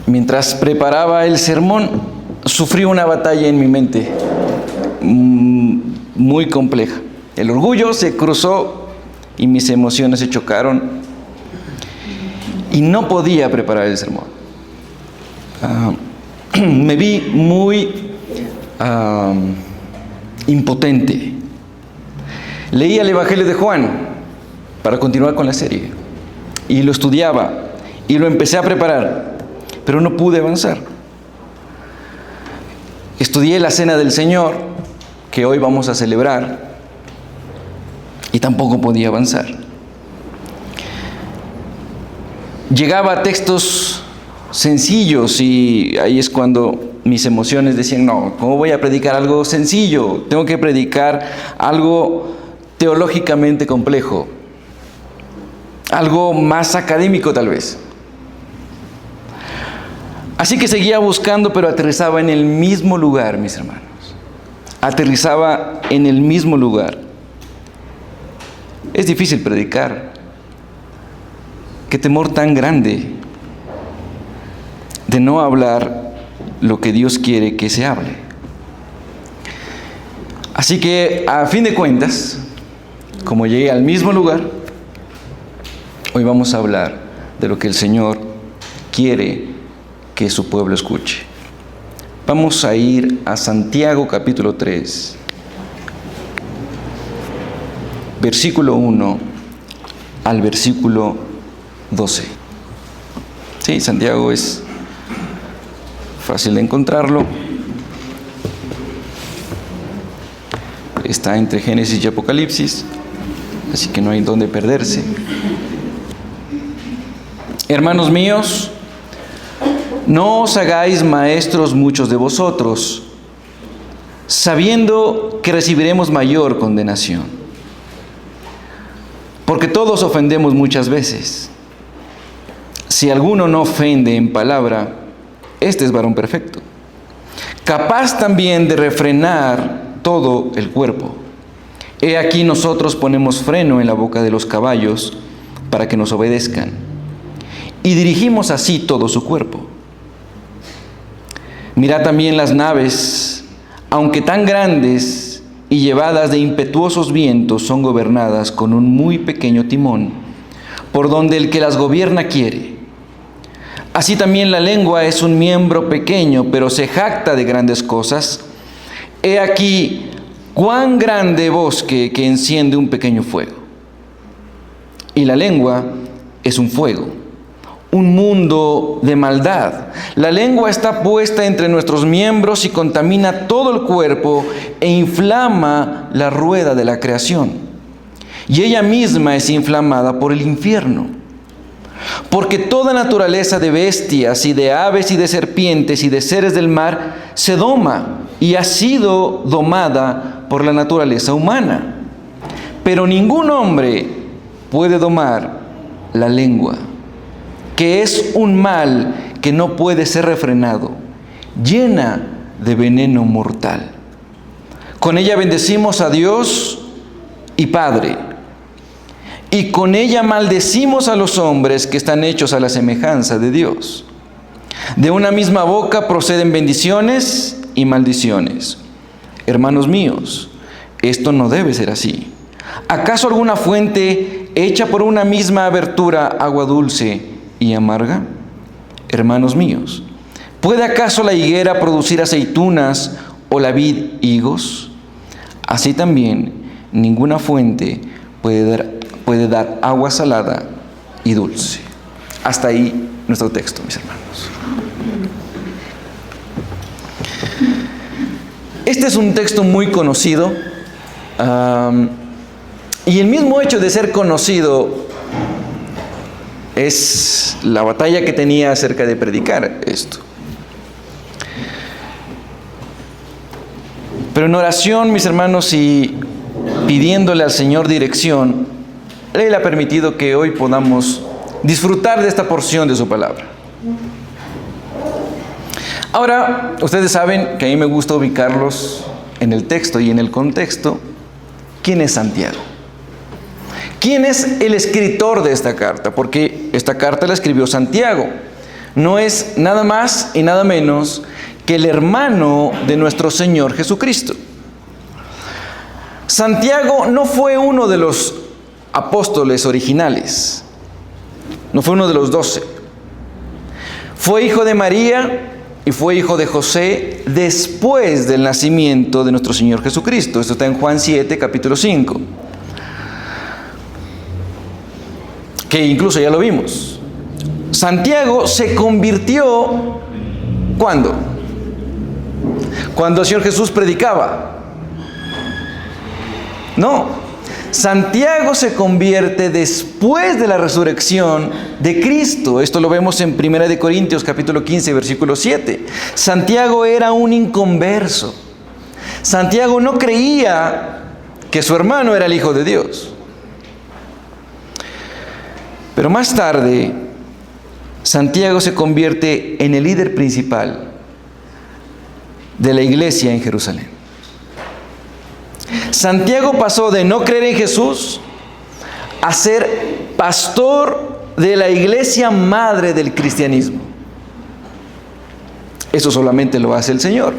Mientras preparaba el sermón, sufrí una batalla en mi mente muy compleja. El orgullo se cruzó y mis emociones se chocaron y no podía preparar el sermón. Me vi muy impotente. Leí el Evangelio de Juan para continuar con la serie y lo estudiaba y lo empecé a preparar, pero no pude avanzar. Estudié la Cena del Señor, que hoy vamos a celebrar, y tampoco podía avanzar. Llegaba a textos sencillos y ahí es cuando mis emociones decían, no, ¿cómo voy a predicar algo sencillo? Tengo que predicar algo teológicamente complejo, algo más académico tal vez. Así que seguía buscando, pero aterrizaba en el mismo lugar, mis hermanos. Aterrizaba en el mismo lugar. Es difícil predicar. Qué temor tan grande de no hablar lo que Dios quiere que se hable. Así que, a fin de cuentas, como llegué al mismo lugar, hoy vamos a hablar de lo que el Señor quiere que su pueblo escuche. Vamos a ir a Santiago capítulo 3, versículo 1 al versículo 12. Sí, Santiago es fácil de encontrarlo. Está entre Génesis y Apocalipsis, así que no hay dónde perderse. Hermanos míos, no os hagáis maestros muchos de vosotros, sabiendo que recibiremos mayor condenación. Porque todos ofendemos muchas veces. Si alguno no ofende en palabra, este es varón perfecto, capaz también de refrenar todo el cuerpo. He aquí nosotros ponemos freno en la boca de los caballos para que nos obedezcan, y dirigimos así todo su cuerpo. Mirad también las naves, aunque tan grandes y llevadas de impetuosos vientos, son gobernadas con un muy pequeño timón, por donde el que las gobierna quiere. Así también la lengua es un miembro pequeño, pero se jacta de grandes cosas. He aquí cuán grande bosque que enciende un pequeño fuego. Y la lengua es un fuego, un mundo de maldad. La lengua está puesta entre nuestros miembros y contamina todo el cuerpo e inflama la rueda de la creación. Y ella misma es inflamada por el infierno. Porque toda naturaleza de bestias y de aves y de serpientes y de seres del mar se doma y ha sido domada por la naturaleza humana. Pero ningún hombre puede domar la lengua, que es un mal que no puede ser refrenado, llena de veneno mortal. Con ella bendecimos a Dios y Padre, y con ella maldecimos a los hombres que están hechos a la semejanza de Dios. De una misma boca proceden bendiciones y maldiciones. Hermanos míos, esto no debe ser así. ¿Acaso alguna fuente echa por una misma abertura agua dulce y amarga? Hermanos míos, ¿puede acaso la higuera producir aceitunas o la vid higos? Así también ninguna fuente puede dar agua salada y dulce. Hasta ahí nuestro texto, mis hermanos. Este es un texto muy conocido, y el mismo hecho de ser conocido es la batalla que tenía acerca de predicar esto. Pero en oración, mis hermanos, y pidiéndole al Señor dirección, Él ha permitido que hoy podamos disfrutar de esta porción de su palabra. Ahora, ustedes saben que a mí me gusta ubicarlos en el texto y en el contexto. ¿Quién es Santiago? ¿Quién es el escritor de esta carta? Porque esta carta la escribió Santiago, no es nada más y nada menos que el hermano de nuestro Señor Jesucristo. Santiago no fue uno de los apóstoles originales, no fue uno de los 12. Fue hijo de María y fue hijo de José después del nacimiento de nuestro Señor Jesucristo. Esto está en Juan 7, capítulo 5. Que incluso ya lo vimos. Santiago se convirtió, ¿cuándo? Cuando el Señor Jesús predicaba. No, Santiago se convierte después de la resurrección de Cristo. Esto lo vemos en 1 Corintios capítulo 15, versículo 7. Santiago era un inconverso. Santiago no creía que su hermano era el Hijo de Dios. Pero más tarde, Santiago se convierte en el líder principal de la iglesia en Jerusalén. Santiago pasó de no creer en Jesús a ser pastor de la iglesia madre del cristianismo. Eso solamente lo hace el Señor.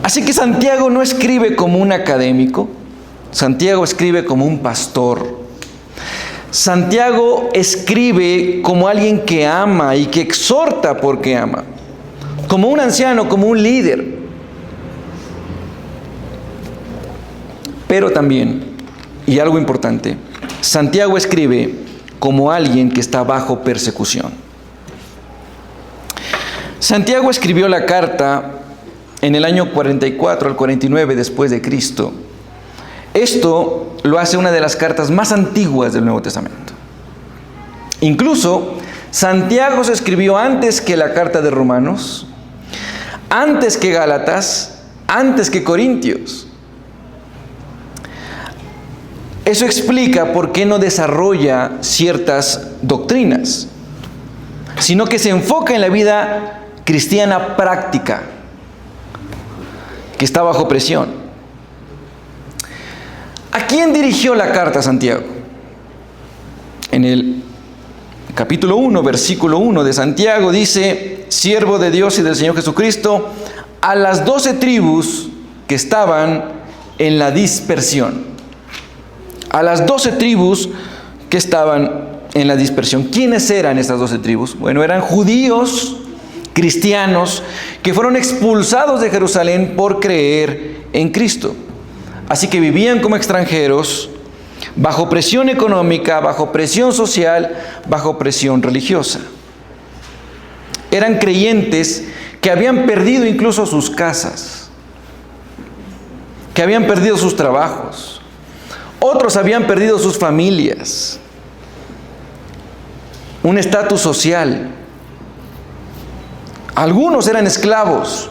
Así que Santiago no escribe como un académico, Santiago escribe como un pastor. Santiago escribe como alguien que ama y que exhorta porque ama, como un anciano, como un líder. Pero también, y algo importante, Santiago escribe como alguien que está bajo persecución. Santiago escribió la carta en el año 44 al 49 después de Cristo. Esto lo hace una de las cartas más antiguas del Nuevo Testamento. Incluso, Santiago se escribió antes que la carta de Romanos, antes que Gálatas, antes que Corintios. Eso explica por qué no desarrolla ciertas doctrinas, sino que se enfoca en la vida cristiana práctica, que está bajo presión. ¿A quién dirigió la carta Santiago? En el capítulo 1, versículo 1 de Santiago dice: siervo de Dios y del Señor Jesucristo, a las 12 tribus que estaban en la dispersión. A las 12 tribus que estaban en la dispersión. ¿Quiénes eran estas 12 tribus? Bueno, eran judíos, cristianos, que fueron expulsados de Jerusalén por creer en Cristo. Así que vivían como extranjeros, bajo presión económica, bajo presión social, bajo presión religiosa. Eran creyentes que habían perdido incluso sus casas, que habían perdido sus trabajos. Otros habían perdido sus familias, un estatus social. Algunos eran esclavos.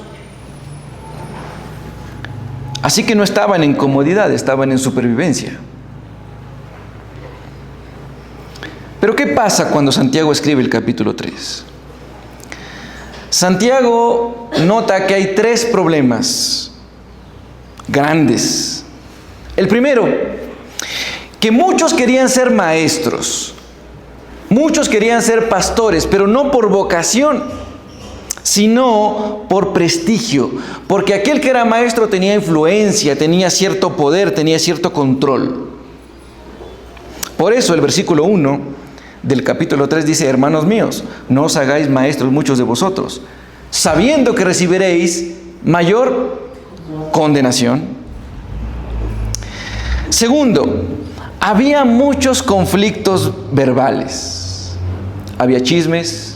Así que no estaban en comodidad, estaban en supervivencia. Pero ¿qué pasa cuando Santiago escribe el capítulo 3? Santiago nota que hay 3 problemas grandes. El primero, que muchos querían ser maestros, muchos querían ser pastores, pero no por vocación, sino por prestigio, porque aquel que era maestro tenía influencia, tenía cierto poder, tenía cierto control. Por eso el versículo 1 del capítulo 3 dice: hermanos míos, no os hagáis maestros muchos de vosotros, sabiendo que recibiréis mayor condenación. Segundo, había muchos conflictos verbales, había chismes,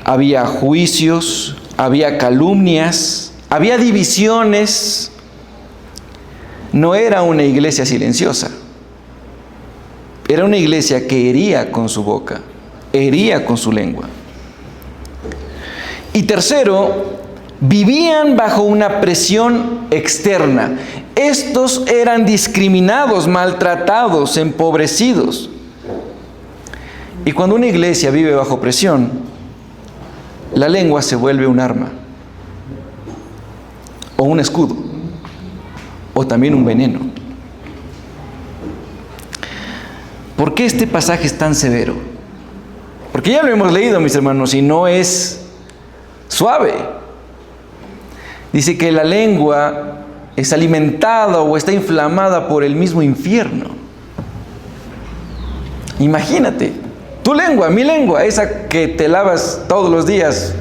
había juicios, había calumnias, había divisiones. No era una iglesia silenciosa, era una iglesia que hería con su boca, hería con su lengua. Y tercero, vivían bajo una presión externa. Estos eran discriminados, maltratados, empobrecidos. Y cuando una iglesia vive bajo presión, la lengua se vuelve un arma, o un escudo, o también un veneno. ¿Por qué este pasaje es tan severo? Porque ya lo hemos leído, mis hermanos, y no es suave. Dice que la lengua es alimentada o está inflamada por el mismo infierno. Imagínate, tu lengua, mi lengua, esa que te lavas todos los días.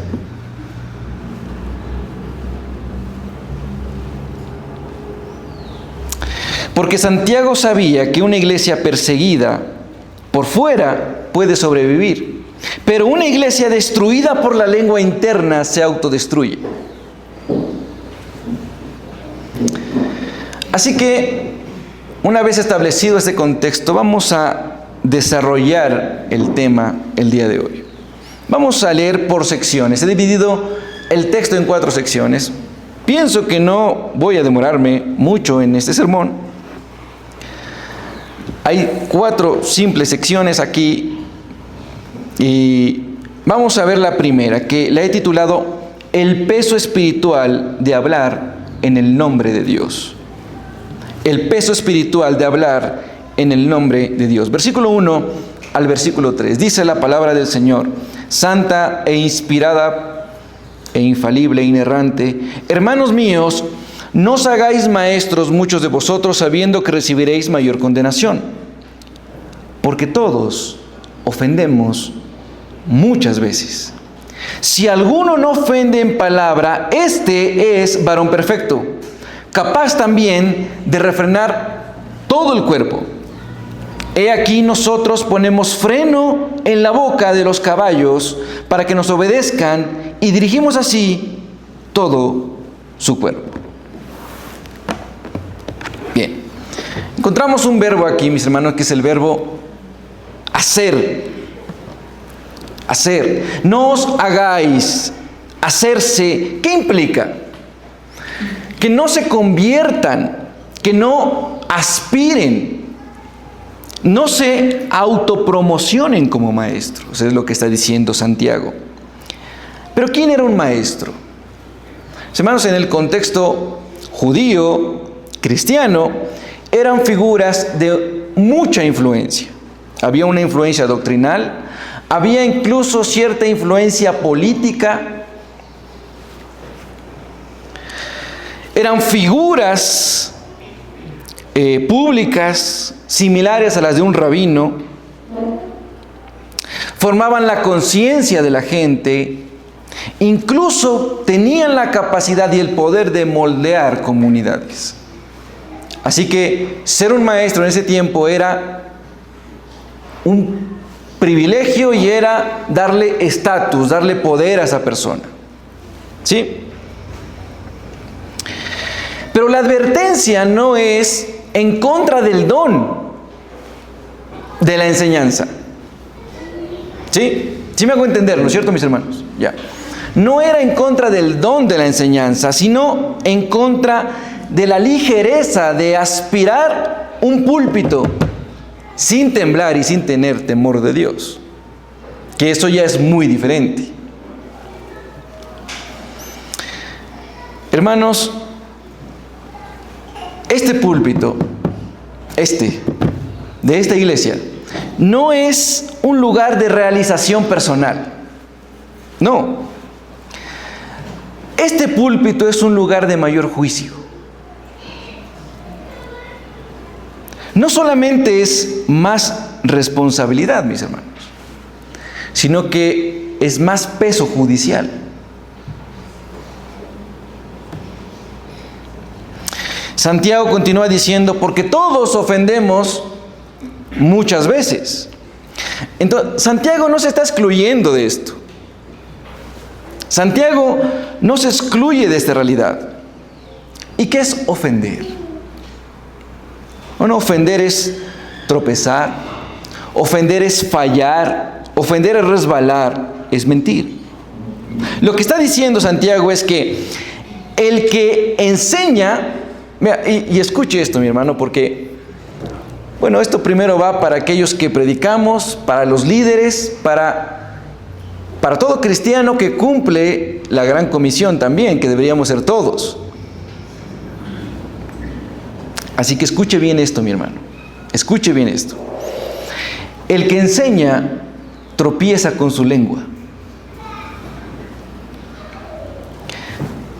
Porque Santiago sabía que una iglesia perseguida por fuera puede sobrevivir, pero una iglesia destruida por la lengua interna se autodestruye. Así que, una vez establecido este contexto, vamos a desarrollar el tema el día de hoy. Vamos a leer por secciones. He dividido el texto en 4 secciones. Pienso que no voy a demorarme mucho en este sermón. Hay 4 simples secciones aquí y vamos a ver la primera, que la he titulado El peso espiritual de hablar en el nombre de Dios. El peso espiritual de hablar en el nombre de Dios. Versículo 1 al versículo 3. Dice la palabra del Señor: santa e inspirada e infalible e inerrante. Hermanos míos, no os hagáis maestros muchos de vosotros, sabiendo que recibiréis mayor condenación. Porque todos ofendemos muchas veces. Si alguno no ofende en palabra, este es varón perfecto, capaz también de refrenar todo el cuerpo. He aquí nosotros ponemos freno en la boca de los caballos para que nos obedezcan y dirigimos así todo su cuerpo. Bien, encontramos un verbo aquí, mis hermanos, que es el verbo hacer. Hacer. No os hagáis. Hacerse. ¿Qué implica? Que no se conviertan, que no aspiren, no se autopromocionen como maestros, es lo que está diciendo Santiago. Pero ¿quién era un maestro? Hermanos, en el contexto judío, cristiano, eran figuras de mucha influencia. Había una influencia doctrinal, había incluso cierta influencia política. Eran figuras públicas similares a las de un rabino. Formaban la conciencia de la gente. Incluso tenían la capacidad y el poder de moldear comunidades. Así que ser un maestro en ese tiempo era un privilegio y era darle estatus, darle poder a esa persona. ¿Sí? Pero la advertencia no es en contra del don de la enseñanza. ¿Sí? ¿Sí me hago entender, no es cierto, mis hermanos? Ya. No era en contra del don de la enseñanza, sino en contra de la ligereza de aspirar un púlpito sin temblar y sin tener temor de Dios. Que eso ya es muy diferente. Hermanos, este púlpito, de esta iglesia, no es un lugar de realización personal. No. Este púlpito es un lugar de mayor juicio. No solamente es más responsabilidad, mis hermanos, sino que es más peso judicial. Santiago continúa diciendo, porque todos ofendemos muchas veces. Entonces, Santiago no se está excluyendo de esto. Santiago no se excluye de esta realidad. ¿Y qué es ofender? Bueno, ofender es tropezar, ofender es fallar, ofender es resbalar, es mentir. Lo que está diciendo Santiago es que el que enseña, mira, y escuche esto, mi hermano, porque, bueno, esto primero va para aquellos que predicamos, para los líderes, para todo cristiano que cumple la gran comisión también, que deberíamos ser todos. Así que escuche bien esto, mi hermano. Escuche bien esto. El que enseña tropieza con su lengua.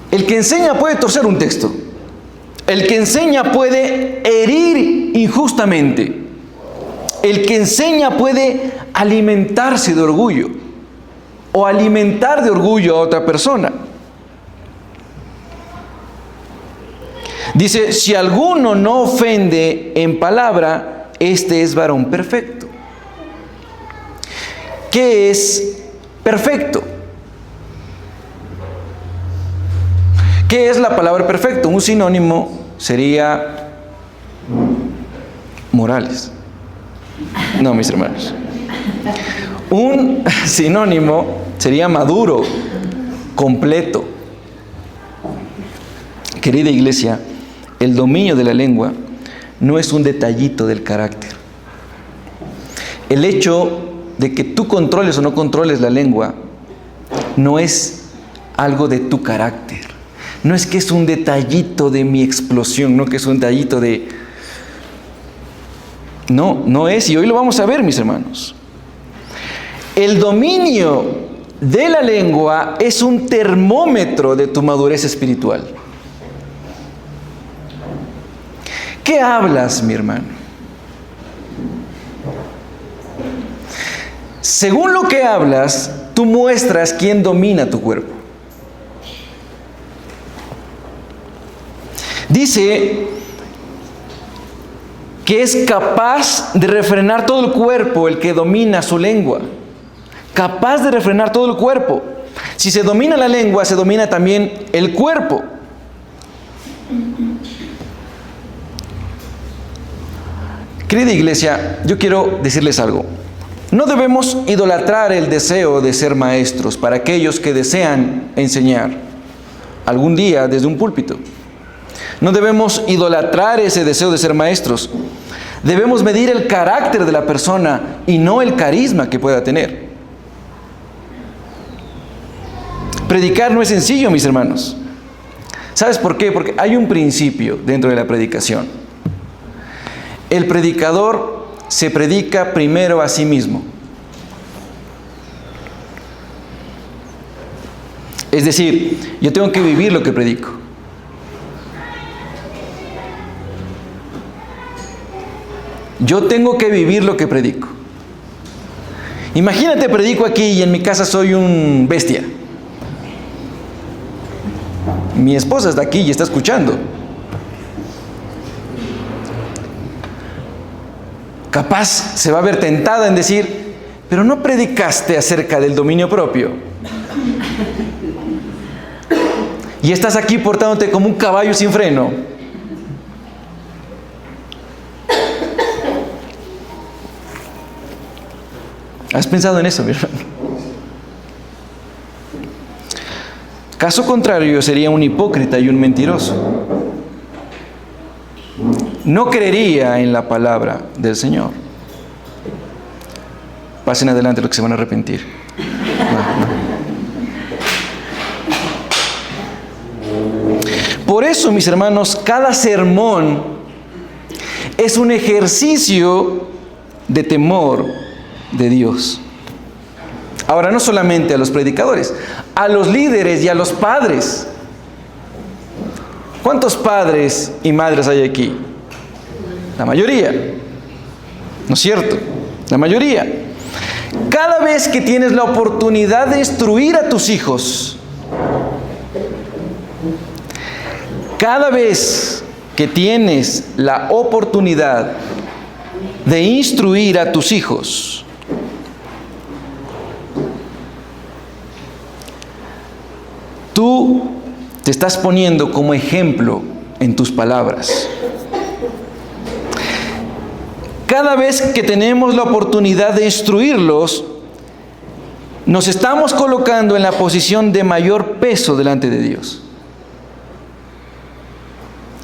El que enseña puede torcer un texto. El que enseña puede herir injustamente. El que enseña puede alimentarse de orgullo o alimentar de orgullo a otra persona. Dice, si alguno no ofende en palabra, este es varón perfecto. ¿Qué es perfecto? ¿Qué es la palabra perfecto? Un sinónimo sería morales. No, mis hermanos. Un sinónimo sería maduro, completo. Querida iglesia, el dominio de la lengua no es un detallito del carácter. El hecho de que tú controles o no controles la lengua no es algo de tu carácter. No es que es un detallito de mi explosión, no que es un detallito de... No, no es, y hoy lo vamos a ver, mis hermanos. El dominio de la lengua es un termómetro de tu madurez espiritual. ¿Qué hablas, mi hermano? Según lo que hablas, tú muestras quién domina tu cuerpo. Dice que es capaz de refrenar todo el cuerpo el que domina su lengua. Capaz de refrenar todo el cuerpo. Si se domina la lengua, se domina también el cuerpo. Querida iglesia, yo quiero decirles algo. No debemos idolatrar el deseo de ser maestros para aquellos que desean enseñar algún día desde un púlpito. No debemos idolatrar ese deseo de ser maestros. Debemos medir el carácter de la persona y no el carisma que pueda tener. Predicar no es sencillo, mis hermanos. ¿Sabes por qué? Porque hay un principio dentro de la predicación. El predicador se predica primero a sí mismo. Es decir, yo tengo que vivir lo que predico. Yo tengo que vivir lo que predico. Imagínate, predico aquí y en mi casa soy un bestia. Mi esposa está aquí y está escuchando. Capaz se va a ver tentada en decir, pero no predicaste acerca del dominio propio. Y estás aquí portándote como un caballo sin freno. ¿Has pensado en eso, mi hermano? Caso contrario, yo sería un hipócrita y un mentiroso. No creería en la palabra del Señor. Pasen adelante los que se van a arrepentir. Por eso, mis hermanos, cada sermón es un ejercicio de temor de Dios. Ahora, no solamente a los predicadores, a los líderes y a los padres. ¿Cuántos padres y madres hay aquí? La mayoría. ¿No es cierto? La mayoría. Cada vez que tienes la oportunidad de instruir a tus hijos, cada vez que tienes la oportunidad de instruir a tus hijos, tú te estás poniendo como ejemplo en tus palabras. Cada vez que tenemos la oportunidad de instruirlos, nos estamos colocando en la posición de mayor peso delante de Dios.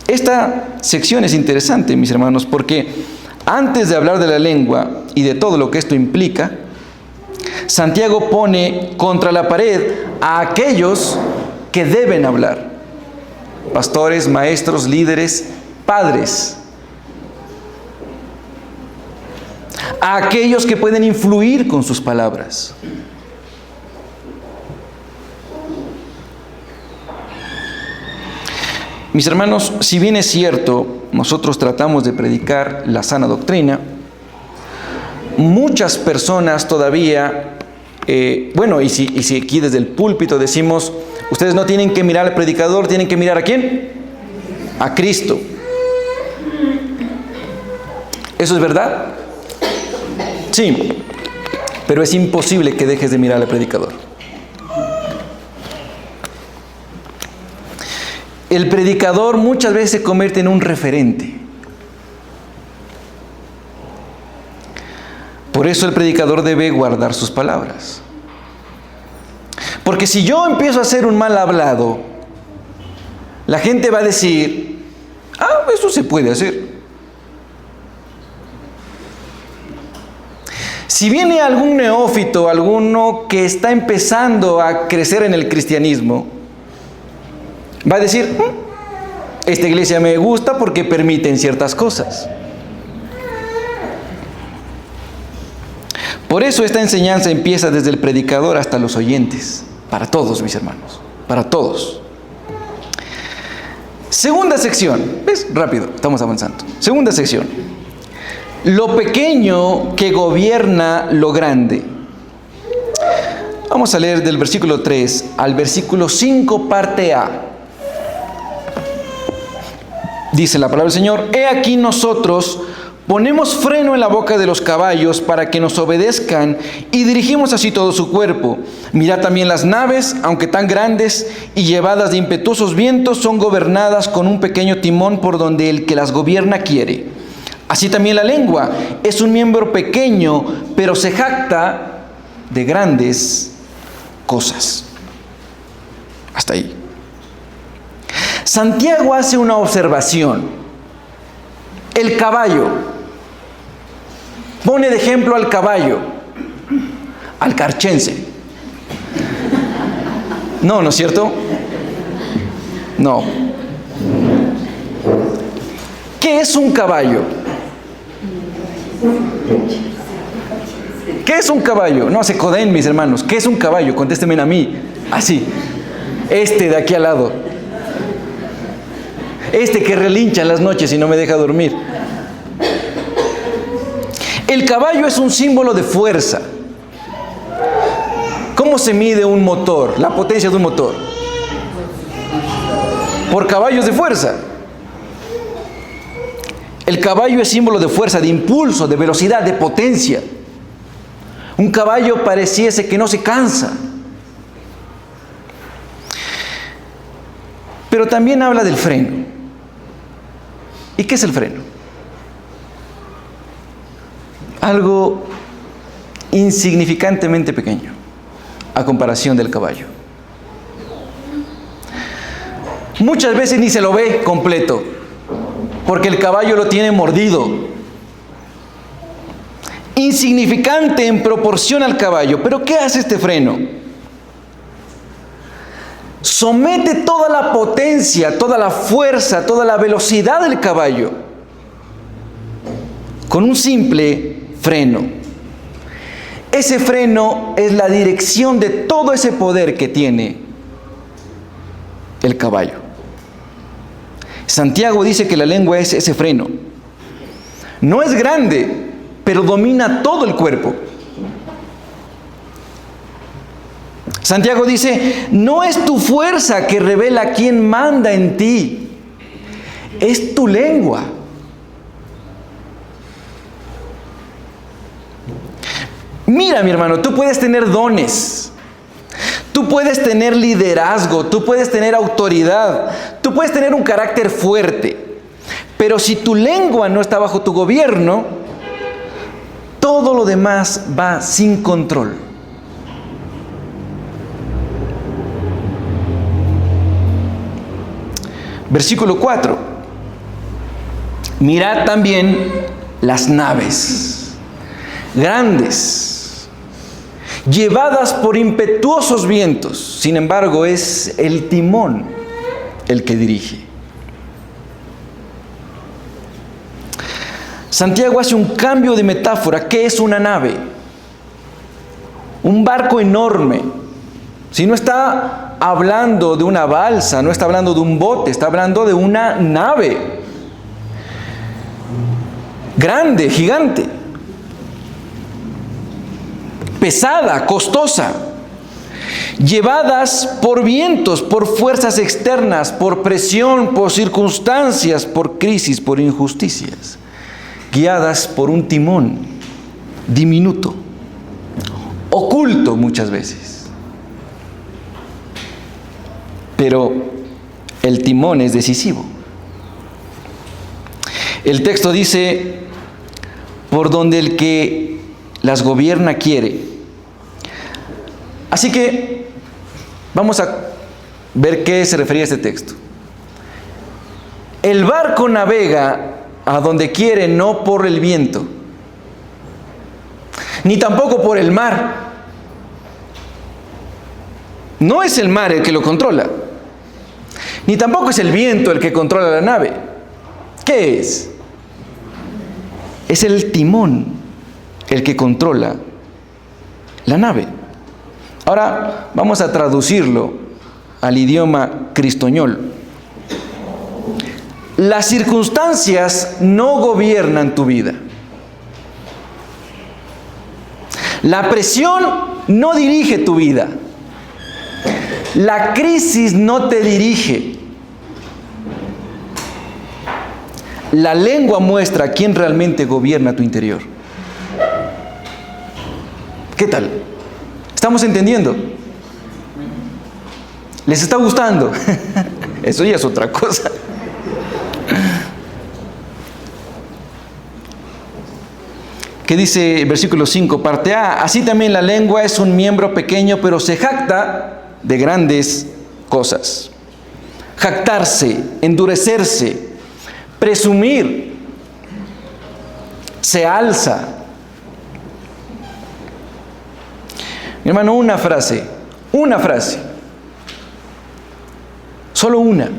Esta sección es interesante, mis hermanos, porque antes de hablar de la lengua y de todo lo que esto implica, Santiago pone contra la pared a aquellos que deben hablar. Pastores, maestros, líderes, padres. a aquellos que pueden influir con sus palabras. Mis hermanos, si bien es cierto, nosotros tratamos de predicar la sana doctrina, muchas personas todavía, y si aquí desde el púlpito decimos, ustedes no tienen que mirar al predicador, tienen que mirar ¿a quién? A Cristo. ¿Eso es verdad? Sí, pero es imposible que dejes de mirar al predicador. El predicador muchas veces se convierte en un referente. Por eso el predicador debe guardar sus palabras. Porque si yo empiezo a ser un mal hablado, la gente va a decir, eso se puede hacer. Si viene algún neófito, alguno que está empezando a crecer en el cristianismo, va a decir, esta iglesia me gusta porque permiten ciertas cosas. Por eso esta enseñanza empieza desde el predicador hasta los oyentes. Para todos, mis hermanos, para todos. Segunda sección. ¿Ves? Rápido, estamos avanzando. Segunda sección. Lo pequeño que gobierna lo grande. Vamos a leer del versículo 3 al versículo 5, parte A. Dice la palabra del Señor: He aquí nosotros ponemos freno en la boca de los caballos para que nos obedezcan y dirigimos así todo su cuerpo. Mirad también las naves, aunque tan grandes y llevadas de impetuosos vientos, son gobernadas con un pequeño timón por donde el que las gobierna quiere. Así también la lengua es un miembro pequeño, pero se jacta de grandes cosas. Hasta ahí. Santiago hace una observación. El caballo. Pone de ejemplo al caballo, al carchense. No, ¿no es cierto? No. ¿Qué es un caballo? ¿Qué es un caballo? No se coden, mis hermanos. ¿Qué es un caballo? Contéstenme a mí. Así. Este de aquí al lado. Este que relincha en las noches y no me deja dormir. El caballo es un símbolo de fuerza. ¿Cómo se mide un motor? La potencia de un motor. Por caballos de fuerza. El caballo es símbolo de fuerza, de impulso, de velocidad, de potencia. Un caballo pareciese que no se cansa. Pero también habla del freno. ¿Y qué es el freno? Algo insignificantemente pequeño a comparación del caballo. Muchas veces ni se lo ve completo, porque el caballo lo tiene mordido. Insignificante en proporción al caballo. ¿Pero qué hace este freno? Somete toda la potencia, toda la fuerza, toda la velocidad del caballo con un simple freno. Ese freno es la dirección de todo ese poder que tiene el caballo. Santiago dice que la lengua es ese freno. No es grande, pero domina todo el cuerpo. Santiago dice, no es tu fuerza que revela quién manda en ti, es tu lengua. Mira, mi hermano, tú puedes tener dones, tú puedes tener liderazgo, tú puedes tener autoridad, tú puedes tener un carácter fuerte, pero si tu lengua no está bajo tu gobierno, todo lo demás va sin control. Versículo 4. Mirad también las naves, grandes, llevadas por impetuosos vientos. Sin embargo, es el timón el que dirige. Santiago hace un cambio de metáfora. ¿Qué es una nave? Un barco enorme. Si no está hablando de una balsa, no está hablando de un bote, está hablando de una nave. Grande, gigante. Pesada, costosa. Llevadas por vientos, por fuerzas externas, por presión, por circunstancias, por crisis, por injusticias. Guiadas por un timón diminuto, oculto muchas veces. Pero el timón es decisivo. El texto dice, por donde el que las gobierna quiere. Así que vamos a ver qué se refería a este texto. El barco navega a donde quiere, no por el viento, ni tampoco por el mar. No es el mar el que lo controla, ni tampoco es el viento el que controla la nave. ¿Qué es? Es el timón el que controla la nave. Ahora vamos a traducirlo al idioma cristoñol. Las circunstancias no gobiernan tu vida. La presión no dirige tu vida. La crisis no te dirige. La lengua muestra quién realmente gobierna tu interior. ¿Qué tal? ¿Estamos entendiendo? ¿Les está gustando? Eso ya es otra cosa. ¿Qué dice el versículo 5? Parte A. Así también la lengua es un miembro pequeño, pero se jacta de grandes cosas. Jactarse, endurecerse, presumir, se alza. Mi hermano, una frase, solo una,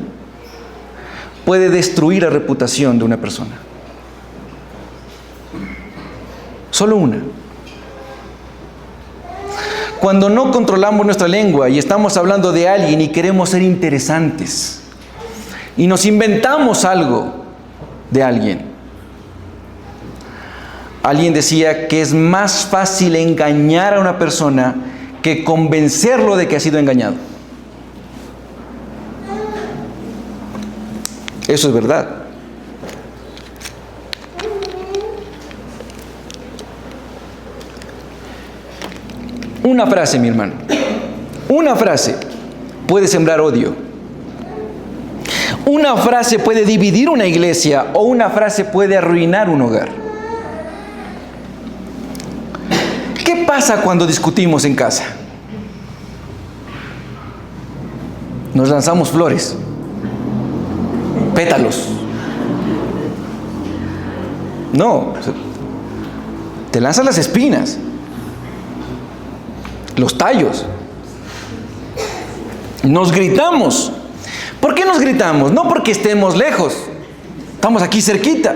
puede destruir la reputación de una persona. Solo una. Cuando no controlamos nuestra lengua y estamos hablando de alguien y queremos ser interesantes y nos inventamos algo de alguien. Alguien decía que es más fácil engañar a una persona que convencerlo de que ha sido engañado. Eso es verdad. Una frase, mi hermano, una frase puede sembrar odio. Una frase puede dividir una iglesia o una frase puede arruinar un hogar. ¿Qué pasa cuando discutimos en casa? Nos lanzamos flores, pétalos. No, te lanzas las espinas, los tallos. Nos gritamos. ¿Por qué nos gritamos? No porque estemos lejos, estamos aquí cerquita.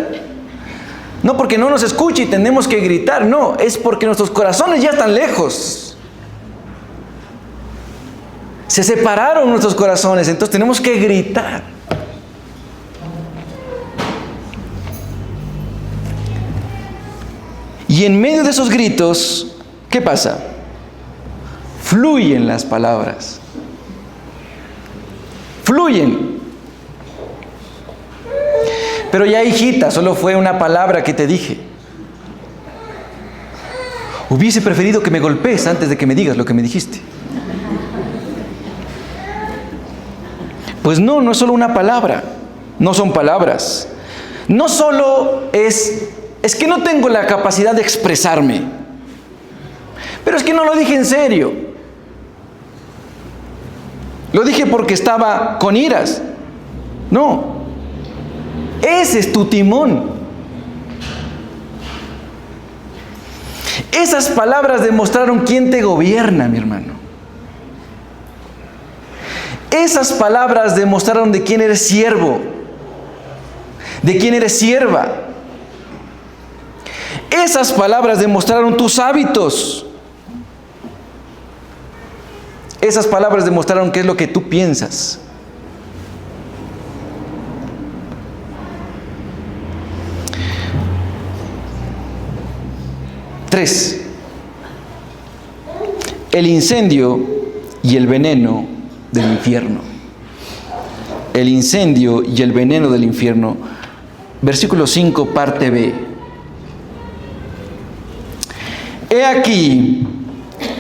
No porque no nos escuche y tenemos que gritar, no, es porque nuestros corazones ya están lejos. Se separaron nuestros corazones, entonces tenemos que gritar. Y en medio de esos gritos, ¿qué pasa? Fluyen las palabras. Fluyen. Pero ya, hijita, solo fue una palabra que te dije. Hubiese preferido que me golpees antes de que me digas lo que me dijiste. Pues no, no es solo una palabra. No son palabras. No solo es que no tengo la capacidad de expresarme. Pero es que no lo dije en serio. Lo dije porque estaba con iras. No. Ese es tu timón. Esas palabras demostraron quién te gobierna, mi hermano. Esas palabras demostraron de quién eres siervo, de quién eres sierva. Esas palabras demostraron tus hábitos. Esas palabras demostraron qué es lo que tú piensas. Tres, el incendio y el veneno del infierno. El incendio y el veneno del infierno. Versículo 5, parte B. He aquí,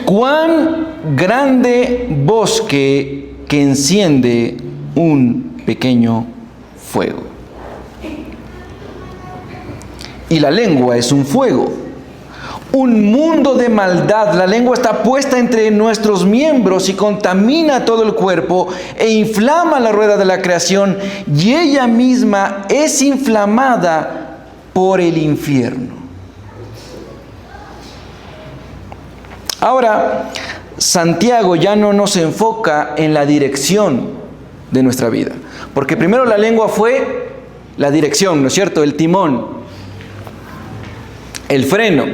cuán grande bosque que enciende un pequeño fuego. Y la lengua es un fuego, un mundo de maldad. La lengua está puesta entre nuestros miembros y contamina todo el cuerpo e inflama la rueda de la creación, y ella misma es inflamada por el infierno. Ahora, Santiago ya no nos enfoca en la dirección de nuestra vida, porque primero la lengua fue la dirección, ¿no es cierto? El timón, el freno.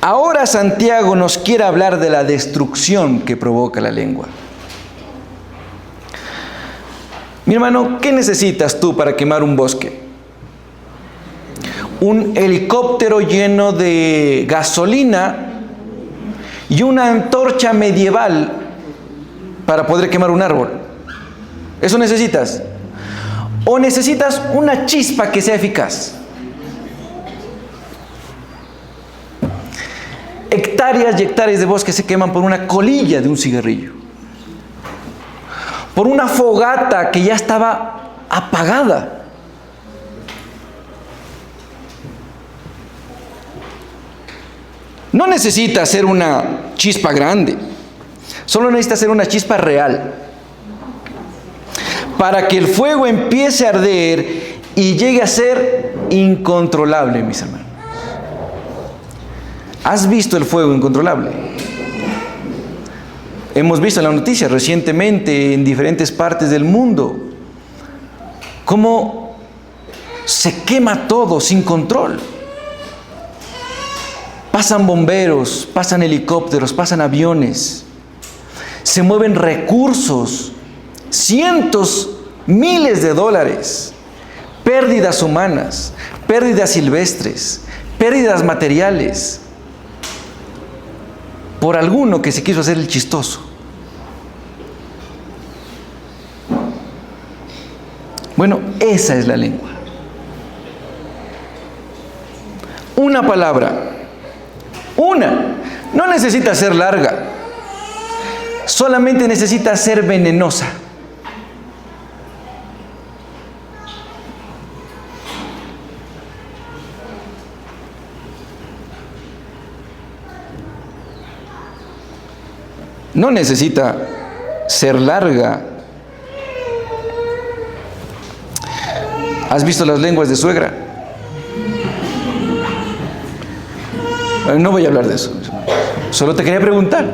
Ahora Santiago nos quiere hablar de la destrucción que provoca la lengua. Mi hermano, ¿qué necesitas tú para quemar un bosque? Un helicóptero lleno de gasolina y una antorcha medieval para poder quemar un árbol. ¿Eso necesitas? ¿O necesitas una chispa que sea eficaz? Hectáreas y hectáreas de bosque se queman por una colilla de un cigarrillo, por una fogata que ya estaba apagada. No necesita ser una chispa grande, solo necesita ser una chispa real, para que el fuego empiece a arder y llegue a ser incontrolable, mis hermanos. ¿Has visto el fuego incontrolable? Hemos visto en las noticias recientemente en diferentes partes del mundo cómo se quema todo sin control. Pasan bomberos, pasan helicópteros, pasan aviones, se mueven recursos, cientos, miles de dólares, pérdidas humanas, pérdidas silvestres, pérdidas materiales, por alguno que se quiso hacer el chistoso. Bueno, esa es la lengua. Una palabra, no necesita ser larga, solamente necesita ser venenosa. No necesita ser larga. ¿Has visto las lenguas de suegra? No voy a hablar de eso. Solo te quería preguntar.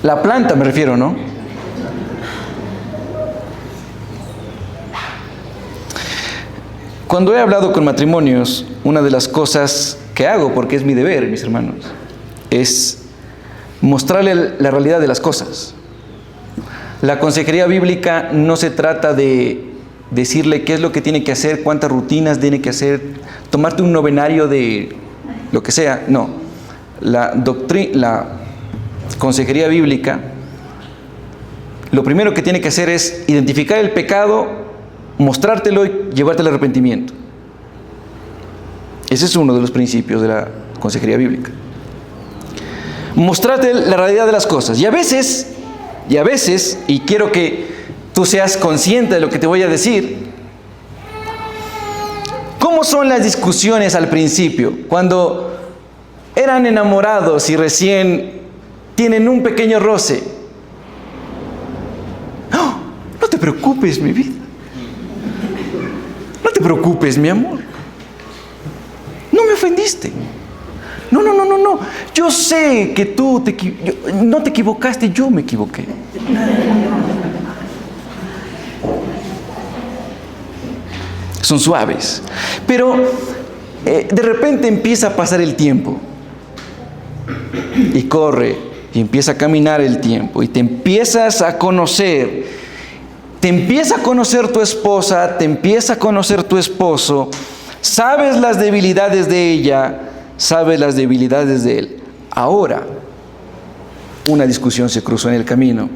La planta me refiero, ¿no? Cuando he hablado con matrimonios, una de las cosas que hago, porque es mi deber, mis hermanos, es mostrarle la realidad de las cosas. La consejería bíblica no se trata de decirle qué es lo que tiene que hacer, cuántas rutinas tiene que hacer, tomarte un novenario de lo que sea. No. La consejería bíblica, lo primero que tiene que hacer es identificar el pecado, mostrártelo y llevarte al arrepentimiento. Ese es uno de los principios de la consejería bíblica. Mostrarte la realidad de las cosas. Y a veces, y quiero que tú seas consciente de lo que te voy a decir, ¿cómo son las discusiones al principio? Cuando eran enamorados y recién tienen un pequeño roce. ¡Oh! No te preocupes, mi vida. No te preocupes, mi amor. No me ofendiste. No. Yo sé que tú no te equivocaste, yo me equivoqué. son suaves. Pero de repente empieza a pasar el tiempo y corre y empieza a caminar el tiempo y te empiezas a conocer, te empieza a conocer tu esposa, te empieza a conocer tu esposo, sabes las debilidades de ella, sabes las debilidades de él. Ahora, una discusión se cruzó en el camino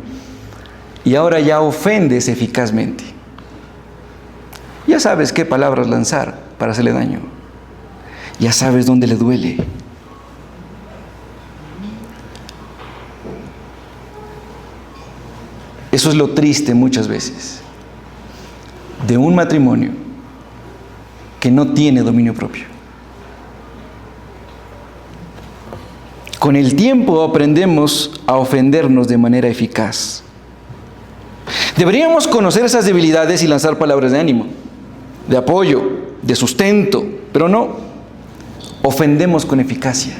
y ahora ya ofendes eficazmente. Ya sabes qué palabras lanzar para hacerle daño. Ya sabes dónde le duele. Eso es lo triste muchas veces de un matrimonio que no tiene dominio propio. Con el tiempo aprendemos a ofendernos de manera eficaz. Deberíamos conocer esas debilidades y lanzar palabras de ánimo, de apoyo, de sustento, pero no, ofendemos con eficacia.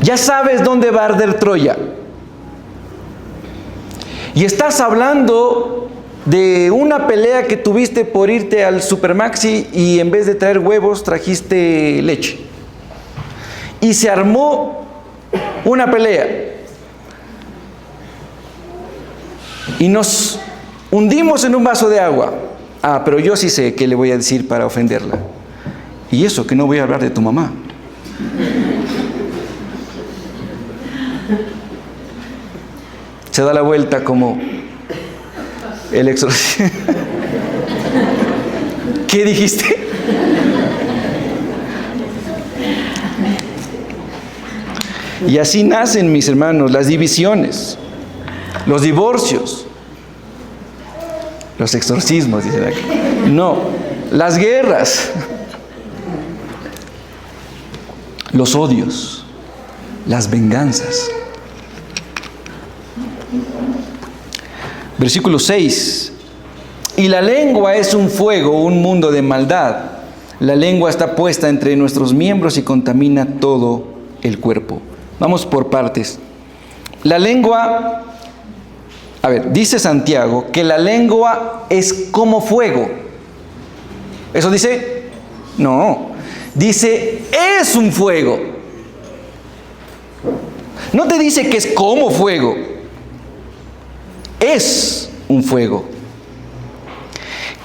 Ya sabes dónde va a arder Troya. Y estás hablando de una pelea que tuviste por irte al Supermaxi y en vez de traer huevos trajiste leche. Y se armó una pelea. Y nos hundimos en un vaso de agua. Ah, pero yo sí sé qué le voy a decir para ofenderla. Y eso que no voy a hablar de tu mamá. Se da la vuelta como el exorcista. ¿Qué dijiste? Y así nacen, mis hermanos, las divisiones, los divorcios, los exorcismos, dicen aquí. No, las guerras, los odios, las venganzas. Versículo 6. Y la lengua es un fuego, un mundo de maldad. La lengua está puesta entre nuestros miembros y contamina todo el cuerpo. Vamos por partes. La lengua, dice Santiago que la lengua es como fuego. ¿Eso dice? No, dice es un fuego. No te dice que es como fuego. Es un fuego.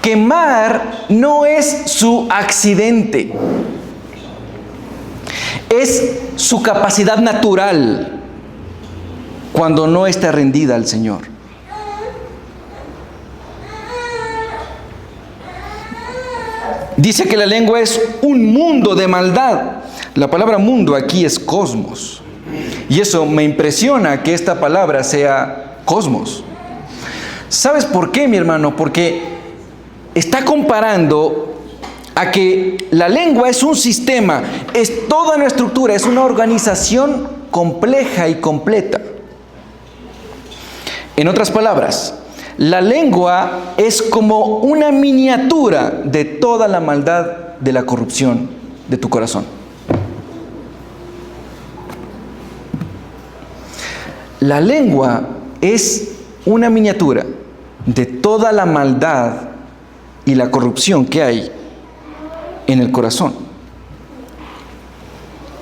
Quemar no es su accidente, es su capacidad natural cuando no está rendida al Señor. Dice que la lengua es un mundo de maldad. La palabra mundo aquí es cosmos. Y eso me impresiona que esta palabra sea cosmos. ¿Sabes por qué, mi hermano? Porque está comparando a que la lengua es un sistema, es toda una estructura, es una organización compleja y completa. En otras palabras, la lengua es como una miniatura de toda la maldad de la corrupción de tu corazón. La lengua es una miniatura de toda la maldad y la corrupción que hay en el corazón.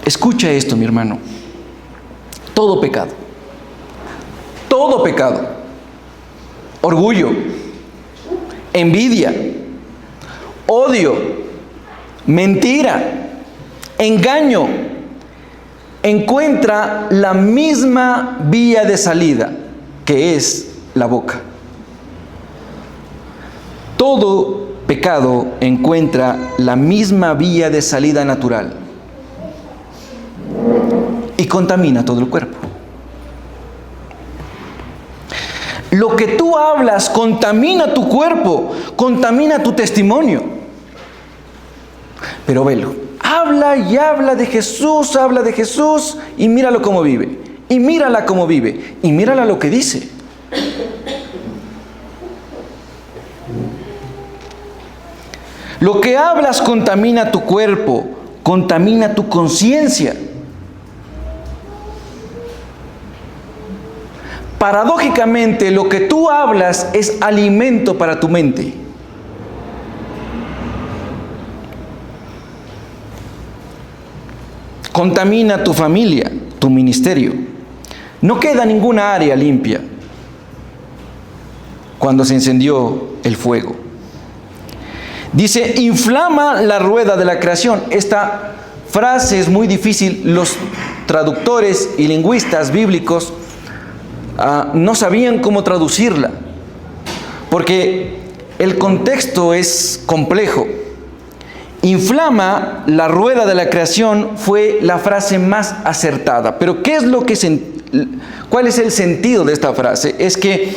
Escucha esto, mi hermano. Todo pecado, orgullo, envidia, odio, mentira, engaño, encuentra la misma vía de salida, que es la boca. Todo pecado encuentra la misma vía de salida natural y contamina todo el cuerpo. Lo que tú hablas contamina tu cuerpo, contamina tu testimonio. Pero velo, habla y habla de Jesús y míralo cómo vive, y mírala cómo vive, y mírala lo que dice. Lo que hablas contamina tu cuerpo, contamina tu conciencia. Paradójicamente, lo que tú hablas es alimento para tu mente. contamina tu familia, tu ministerio. No queda ninguna área limpia cuando se encendió el fuego. Dice, inflama la rueda de la creación. Esta frase es muy difícil. Los traductores y lingüistas bíblicos no sabían cómo traducirla, porque el contexto es complejo. Inflama la rueda de la creación fue la frase más acertada. Pero ¿cuál es el sentido de esta frase? Es que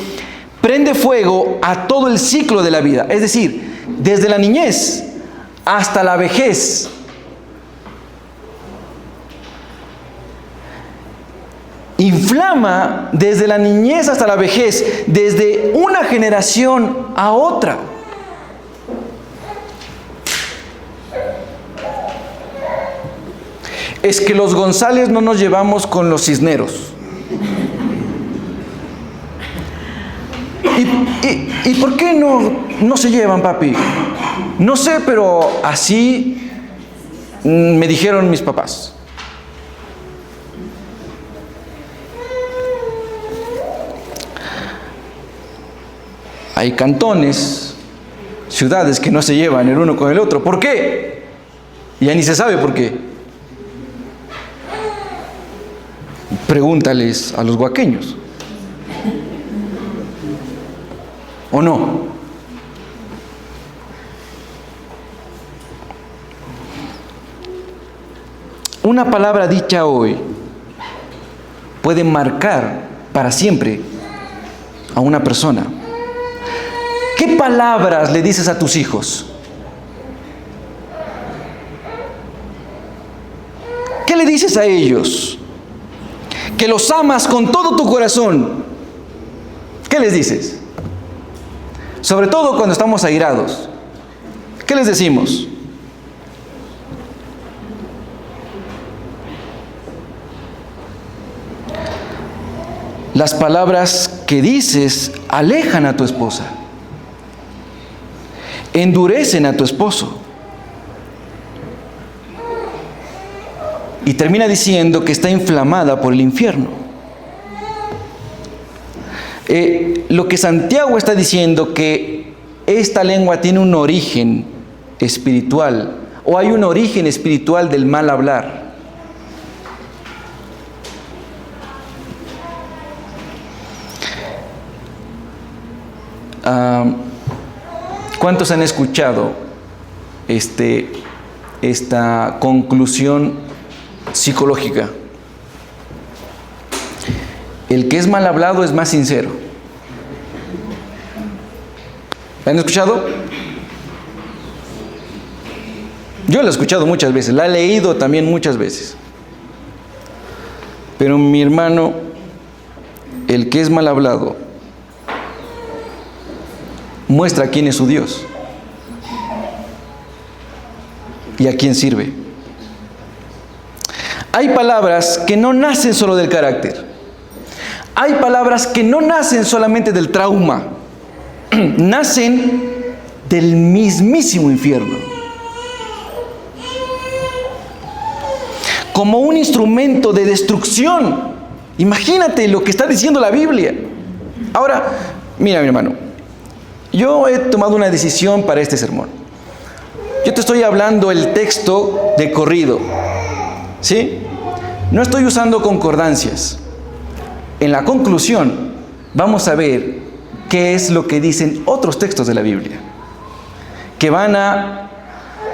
prende fuego a todo el ciclo de la vida, es decir, desde la niñez hasta la vejez. Inflama desde la niñez hasta la vejez, desde una generación a otra. Es que los González no nos llevamos con los Cisneros. ¿Y por qué no se llevan, papi? No sé, pero así me dijeron mis papás. Hay cantones, ciudades que no se llevan el uno con el otro. ¿Por qué? Ya ni se sabe por qué. Pregúntales a los huaqueños. ¿O no? Una palabra dicha hoy puede marcar para siempre a una persona. ¿Qué palabras le dices a tus hijos? ¿Qué le dices a ellos? Que los amas con todo tu corazón. ¿Qué les dices? Sobre todo cuando estamos airados. ¿Qué les decimos? Las palabras que dices alejan a tu esposa, endurecen a tu esposo. Y termina diciendo que está inflamada por el infierno. Lo que Santiago está diciendo, que esta lengua tiene un origen espiritual, o hay un origen espiritual del mal hablar. ¿Cuántos han escuchado esta conclusión psicológica? El que es mal hablado es más sincero. ¿La han escuchado? Yo la he escuchado muchas veces, la he leído también muchas veces. Pero mi hermano, el que es mal hablado muestra quién es su Dios y a quién sirve. Hay palabras que no nacen solo del carácter. Hay palabras que no nacen solamente del trauma. Nacen del mismísimo infierno. Como un instrumento de destrucción. Imagínate lo que está diciendo la Biblia. Ahora, mira, mi hermano, yo he tomado una decisión para este sermón. Yo te estoy hablando el texto de corrido, ¿sí? No estoy usando concordancias. En la conclusión vamos a ver qué es lo que dicen otros textos de la Biblia, que van a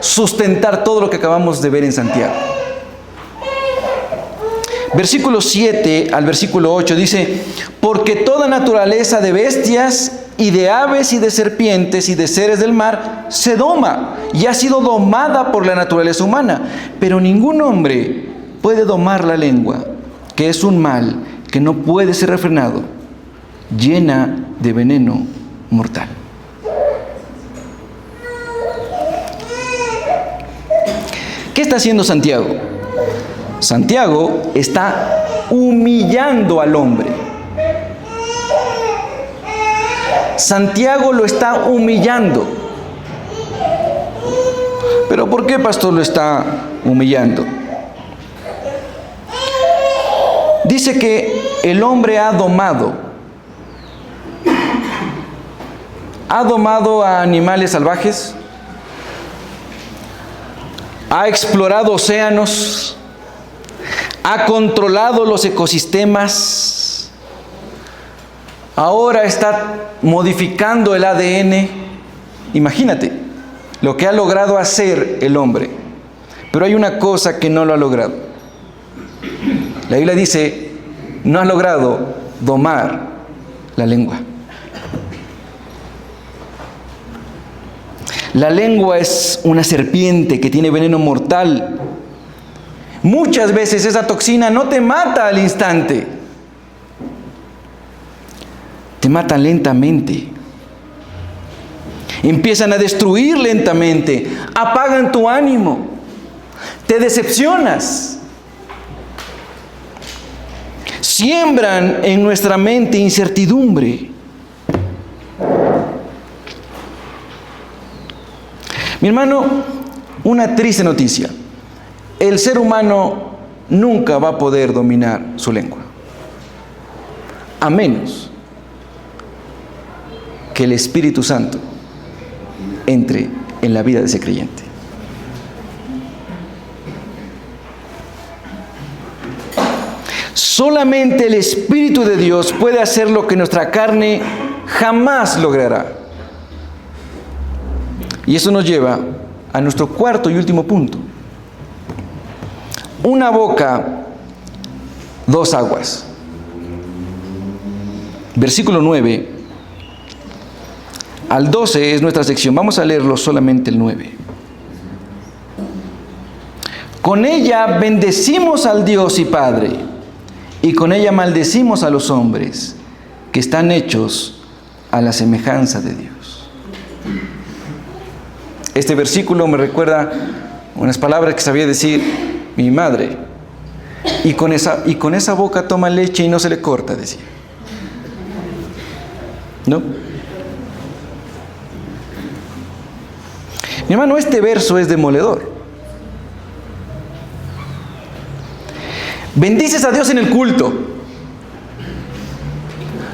sustentar todo lo que acabamos de ver en Santiago. Versículo 7 al versículo 8 dice: porque toda naturaleza de bestias y de aves y de serpientes y de seres del mar se doma y ha sido domada por la naturaleza humana, pero ningún hombre puede domar la lengua, que es un mal que no puede ser refrenado, llena de veneno mortal. ¿Qué está haciendo Santiago? Santiago está humillando al hombre. Santiago lo está humillando. ¿Pero por qué, pastor, lo está humillando? Dice que el hombre ha domado a animales salvajes, ha explorado océanos, ha controlado los ecosistemas, ahora está modificando el ADN. Imagínate lo que ha logrado hacer el hombre. Pero hay una cosa que no lo ha logrado. La Biblia dice, no ha logrado domar la lengua. La lengua es una serpiente que tiene veneno mortal. Muchas veces esa toxina no te mata al instante, te mata lentamente. Empiezan a destruir lentamente, apagan tu ánimo, te decepcionas, siembran en nuestra mente incertidumbre. Mi hermano, una triste noticia. El ser humano nunca va a poder dominar su lengua, a menos que el Espíritu Santo entre en la vida de ese creyente. Solamente el Espíritu de Dios puede hacer lo que nuestra carne jamás logrará. Y eso nos lleva a nuestro cuarto y último punto. Una boca, dos aguas. Versículo 9 al 12 es nuestra sección. Vamos a leerlo solamente el 9. Con ella bendecimos al Dios y Padre, y con ella maldecimos a los hombres que están hechos a la semejanza de Dios. Este versículo me recuerda unas palabras que sabía decir mi madre. Y con esa boca toma leche y no se le corta, decía. ¿No? Mi hermano, este verso es demoledor. Bendices a Dios en el culto.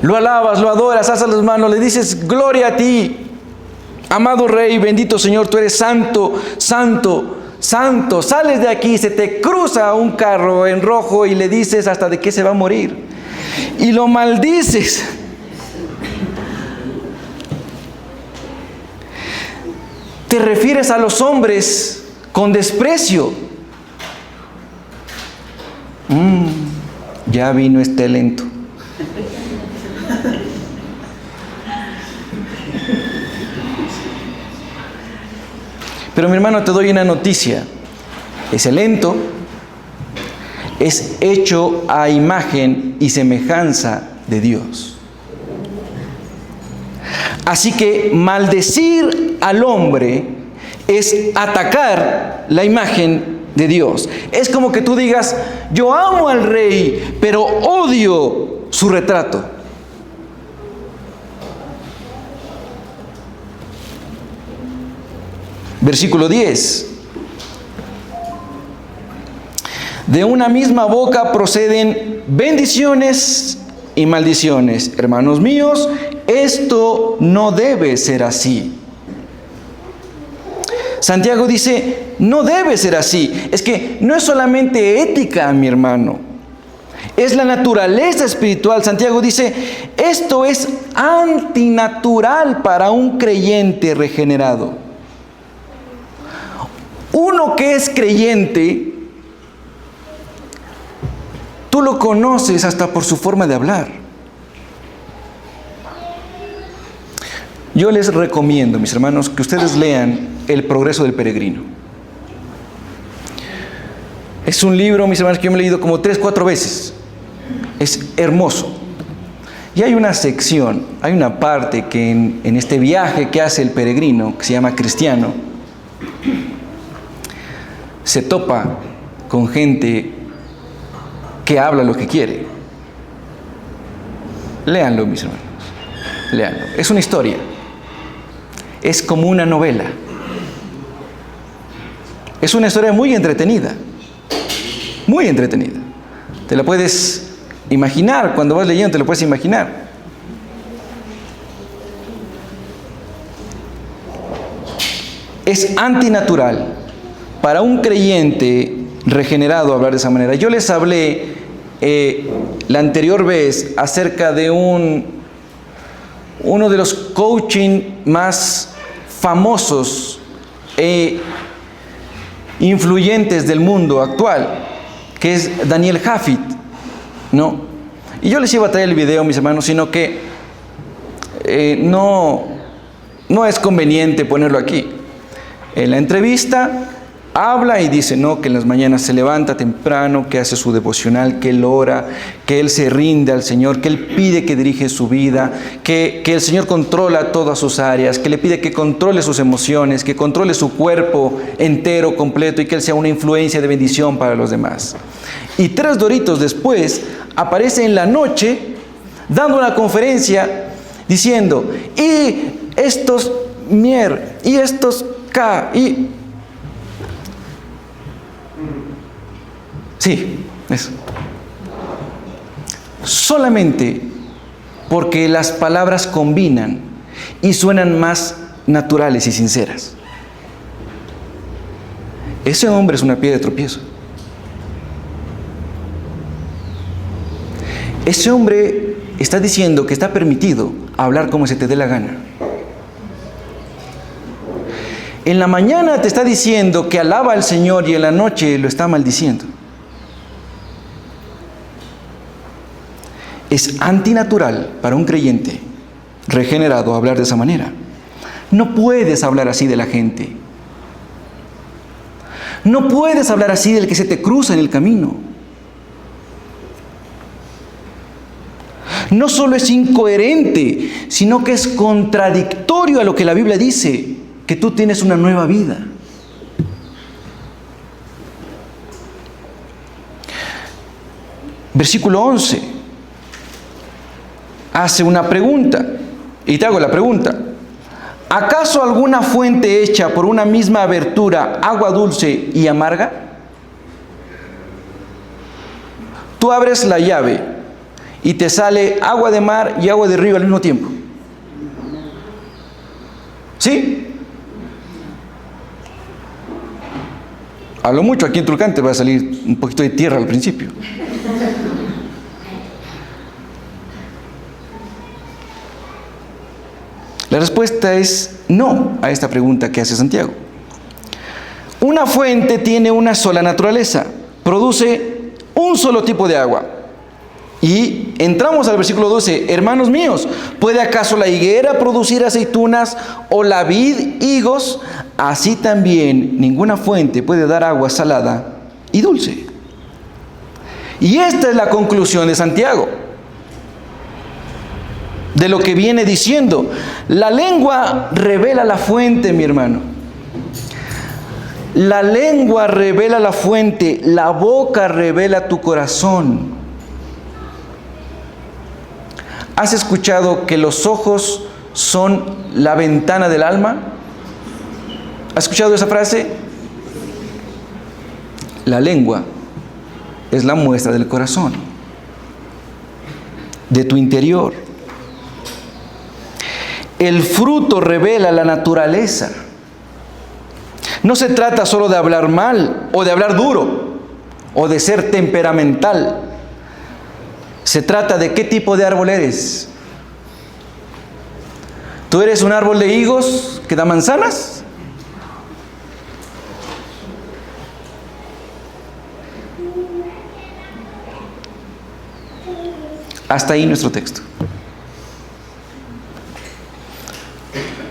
Lo alabas, lo adoras, alzas las manos, le dices gloria a ti. Amado Rey, bendito Señor, tú eres santo, santo, santo. Sales de aquí, se te cruza un carro en rojo y le dices hasta de qué se va a morir. Y lo maldices. Te refieres a los hombres con desprecio. Ya vino este lento. Pero mi hermano, te doy una noticia. Ese lento es hecho a imagen y semejanza de Dios. Así que maldecir al hombre es atacar la imagen de Dios. Es como que tú digas, yo amo al rey, pero odio su retrato. Versículo 10. De una misma boca proceden bendiciones y maldiciones. Hermanos míos, esto no debe ser así. Santiago dice, no debe ser así. Es que no es solamente ética, mi hermano. Es la naturaleza espiritual. Santiago dice, esto es antinatural para un creyente regenerado. Uno que es creyente, tú lo conoces hasta por su forma de hablar. Yo les recomiendo, mis hermanos, que ustedes lean El progreso del peregrino. Es un libro, mis hermanos, que yo me he leído como 3 o 4 veces. Es hermoso. Y hay una sección, hay una parte que en este viaje que hace el peregrino, que se llama cristiano, se topa con gente que habla lo que quiere. Léanlo, mis hermanos. Léanlo. Es una historia. Es como una novela. Es una historia muy entretenida. Muy entretenida. Te la puedes imaginar, cuando vas leyendo te lo puedes imaginar. Es antinatural para un creyente regenerado hablar de esa manera. Yo les hablé la anterior vez acerca de uno de los coaching más famosos e influyentes del mundo actual, que es Daniel Hafid, ¿no? Y yo les iba a traer el video, mis hermanos, sino que no es conveniente ponerlo aquí. En la entrevista habla y dice, no, que en las mañanas se levanta temprano, que hace su devocional, que él ora, que él se rinde al Señor, que él pide que dirige su vida, que el Señor controla todas sus áreas, que le pide que controle sus emociones, que controle su cuerpo entero, completo, y que él sea una influencia de bendición para los demás. Y 3 doritos después aparece en la noche dando una conferencia diciendo, y estos mier, y estos k, y... Sí, eso. Solamente porque las palabras combinan y suenan más naturales y sinceras. Ese hombre es una piedra de tropiezo. Ese hombre está diciendo que está permitido hablar como se te dé la gana. En la mañana te está diciendo que alaba al Señor y en la noche lo está maldiciendo. Es antinatural para un creyente regenerado hablar de esa manera. No puedes hablar así de la gente. No puedes hablar así del que se te cruza en el camino. No solo es incoherente, sino que es contradictorio a lo que la Biblia dice, que tú tienes una nueva vida. Versículo 11. Hace una pregunta, y te hago la pregunta. ¿Acaso alguna fuente hecha por una misma abertura, agua dulce y amarga? Tú abres la llave y te sale agua de mar y agua de río al mismo tiempo. ¿Sí? A lo mucho aquí en Tulcán te va a salir un poquito de tierra al principio. La respuesta es no a esta pregunta que hace Santiago. Una fuente tiene una sola naturaleza, produce un solo tipo de agua. Y entramos al versículo 12. Hermanos míos, ¿puede acaso la higuera producir aceitunas o la vid higos? Así también ninguna fuente puede dar agua salada y dulce. Y esta es la conclusión de Santiago, de lo que viene diciendo. La lengua revela la fuente, mi hermano. La lengua revela la fuente, la boca revela tu corazón. ¿Has escuchado que los ojos son la ventana del alma? ¿Has escuchado esa frase? La lengua es la muestra del corazón, de tu interior. El fruto revela la naturaleza. No se trata solo de hablar mal o de hablar duro o de ser temperamental. Se trata de qué tipo de árbol eres. ¿Tú eres un árbol de higos que da manzanas? Hasta ahí nuestro texto.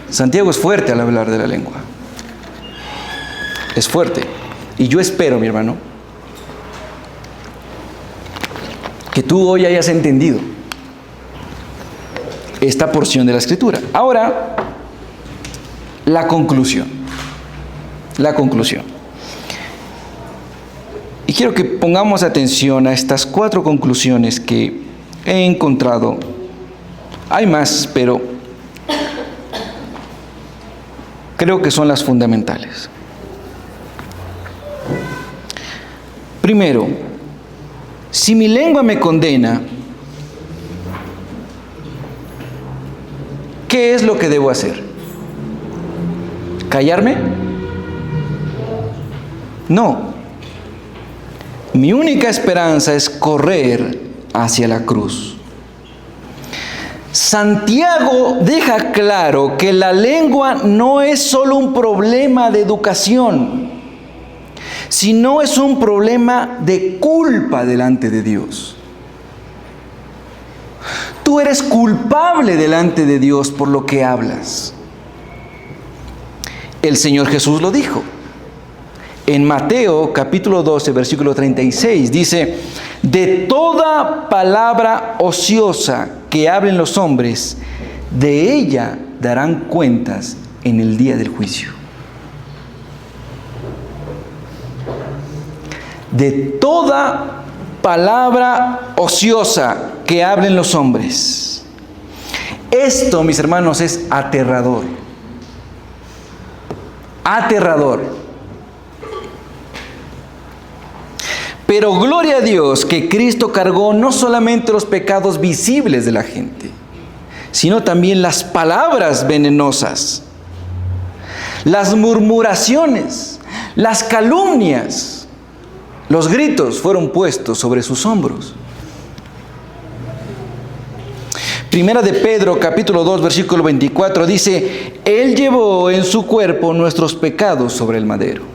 Santiago es fuerte al hablar de la lengua. Es fuerte. Y yo espero, mi hermano, que tú hoy hayas entendido esta porción de la Escritura. Ahora, la conclusión. La conclusión. Y quiero que pongamos atención a estas 4 conclusiones que he encontrado. Hay más, pero creo que son las fundamentales. Primero, Si mi lengua me condena, ¿qué es lo que debo hacer? ¿Callarme? No. Mi única esperanza es correr hacia la cruz. Santiago deja claro que la lengua no es solo un problema de educación, sino es un problema de culpa delante de Dios. Tú eres culpable delante de Dios por lo que hablas. El Señor Jesús lo dijo. En Mateo capítulo 12, versículo 36, dice: de toda palabra ociosa que hablen los hombres, de ella darán cuentas en el día del juicio. De toda palabra ociosa que hablen los hombres. Esto, mis hermanos, es aterrador. Aterrador. Pero gloria a Dios que Cristo cargó no solamente los pecados visibles de la gente, sino también las palabras venenosas, las murmuraciones, las calumnias. Los gritos fueron puestos sobre sus hombros. Primera de Pedro, capítulo 2, versículo 24, dice: Él llevó en su cuerpo nuestros pecados sobre el madero.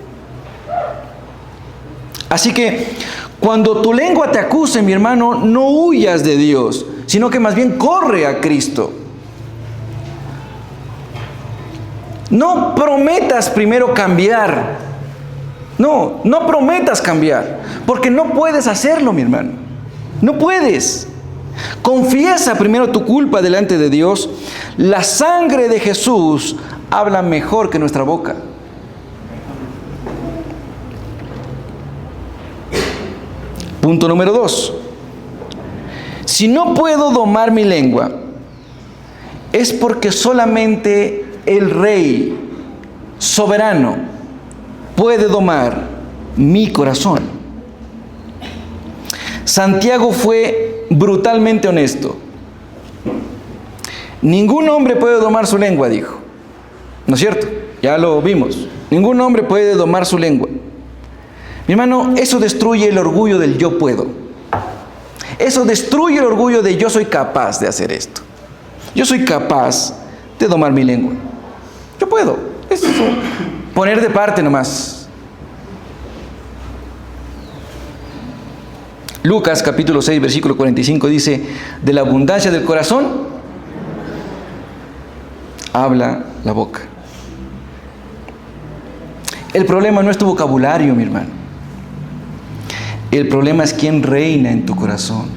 Así que, cuando tu lengua te acuse, mi hermano, no huyas de Dios, sino que más bien corre a Cristo. No prometas primero cambiar. No prometas cambiar, porque no puedes hacerlo, mi hermano. No puedes. Confiesa primero tu culpa delante de Dios. La sangre de Jesús habla mejor que nuestra boca. Punto número 2. Si no puedo domar mi lengua, es porque solamente el Rey soberano puede domar mi corazón. Santiago fue brutalmente honesto. Ningún hombre puede domar su lengua, dijo. ¿No es cierto? Ya lo vimos. Ningún hombre puede domar su lengua. Mi hermano, eso destruye el orgullo del yo puedo. Eso destruye el orgullo de yo soy capaz de hacer esto. Yo soy capaz de domar mi lengua. Yo puedo. Es poner de parte nomás. Lucas capítulo 6, versículo 45 dice: de la abundancia del corazón habla la boca. El problema no es tu vocabulario, mi hermano. El problema es quién reina en tu corazón.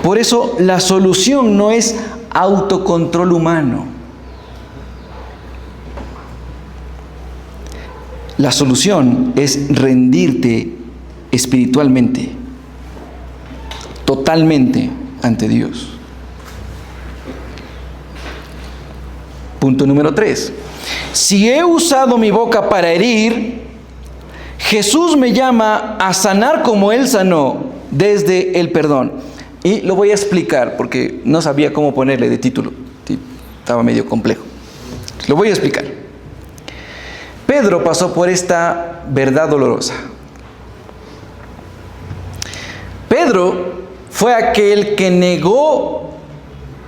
Por eso la solución no es autocontrol humano. La solución es rendirte espiritualmente, totalmente ante Dios. Punto número 3. Si he usado mi boca para herir, Jesús me llama a sanar como Él sanó, desde el perdón. Y lo voy a explicar porque no sabía cómo ponerle de título. Estaba medio complejo. Lo voy a explicar. Pedro pasó por esta verdad dolorosa. Pedro fue aquel que negó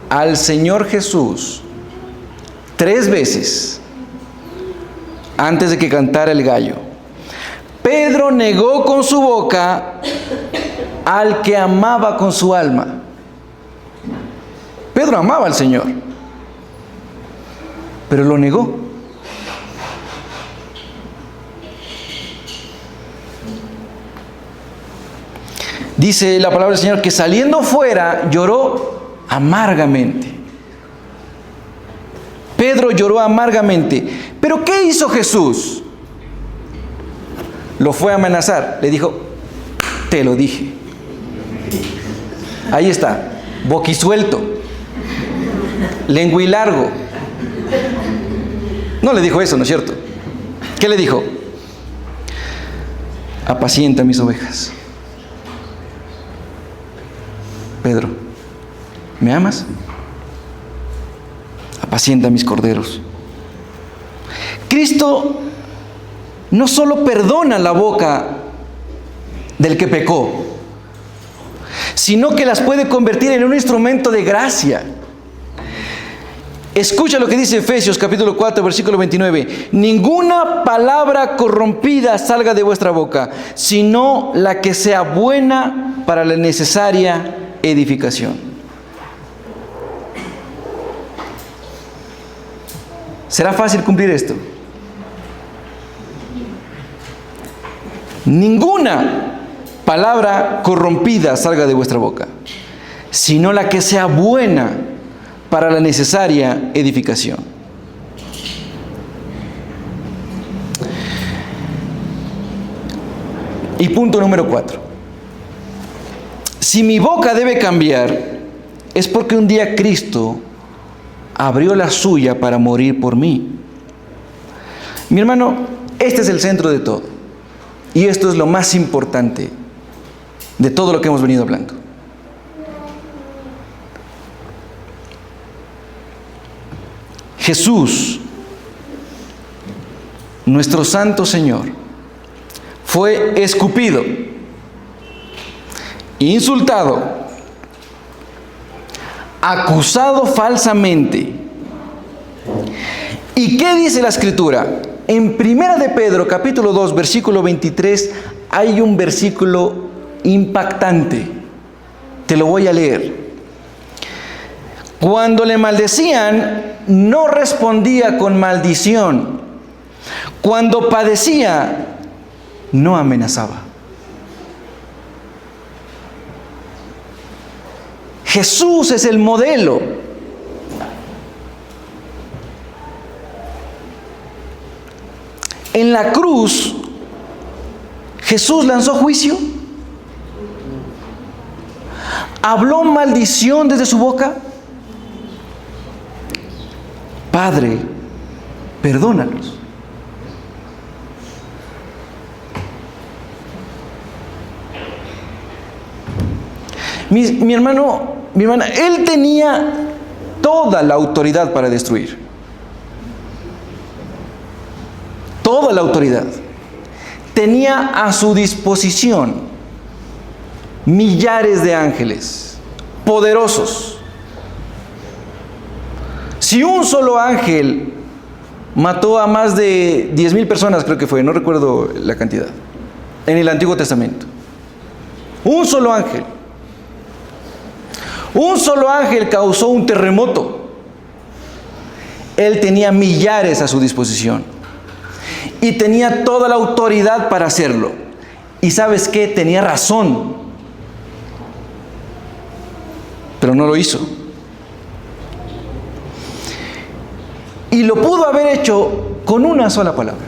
al Señor Jesús 3 veces antes de que cantara el gallo. Pedro negó con su boca al que amaba con su alma. Pedro amaba al Señor, pero lo negó. Dice la palabra del Señor que saliendo fuera lloró amargamente. Pedro lloró amargamente. ¿Pero qué hizo Jesús? Lo fue a amenazar. Le dijo: te lo dije. Ahí está, boquisuelto, lenguilargo. No le dijo eso, ¿no es cierto? ¿Qué le dijo? apacienta mis ovejas. Pedro, ¿me amas? Apacienta mis corderos. Cristo no solo perdona la boca del que pecó, sino que las puede convertir en un instrumento de gracia. Escucha lo que dice Efesios capítulo 4, versículo 29. Ninguna palabra corrompida salga de vuestra boca, sino la que sea buena para la necesaria edificación. ¿Será fácil cumplir esto? Ninguna palabra corrompida salga de vuestra boca, sino la que sea buena para la necesaria edificación. Y punto número 4. Si mi boca debe cambiar, es porque un día Cristo abrió la suya para morir por mí. Mi hermano, este es el centro de todo. Y esto es lo más importante de todo lo que hemos venido hablando. Jesús, nuestro Santo Señor, fue escupido, insultado, acusado falsamente. ¿Y qué dice la Escritura? En 1 de Pedro, capítulo 2, versículo 23, hay un versículo impactante. Te lo voy a leer. Cuando le maldecían, no respondía con maldición. Cuando padecía, no amenazaba. Jesús es el modelo. En la cruz, Jesús lanzó juicio. ¿Habló maldición desde su boca? Padre, perdónalos. Mi hermano, mi hermana, él tenía toda la autoridad para destruir. Toda la autoridad. Tenía a su disposición millares de ángeles poderosos. Si un solo ángel mató a más de 10,000 personas, creo que fue, no recuerdo la cantidad, en el Antiguo Testamento. Un solo ángel. Un solo ángel causó un terremoto. Él tenía millares a su disposición. Y tenía toda la autoridad para hacerlo. Y ¿sabes qué? Tenía razón. Pero no lo hizo. Y lo pudo haber hecho con una sola palabra.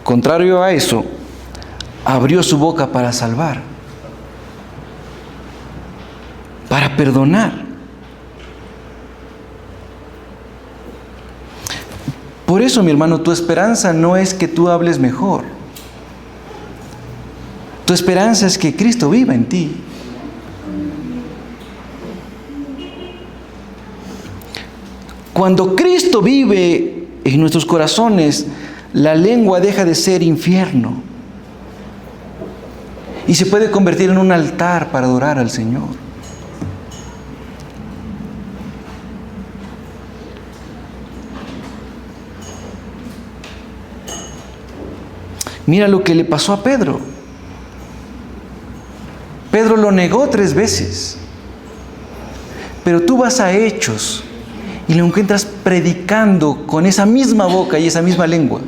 Contrario a eso, abrió su boca para salvar, para perdonar. Por eso, mi hermano, tu esperanza no es que tú hables mejor. Tu esperanza es que Cristo viva en ti. Cuando Cristo vive en nuestros corazones, la lengua deja de ser infierno y se puede convertir en un altar para adorar al Señor. Mira lo que le pasó a Pedro. Pedro lo negó 3 veces. Pero tú vas a Hechos y lo encuentras predicando con esa misma boca y esa misma lengua.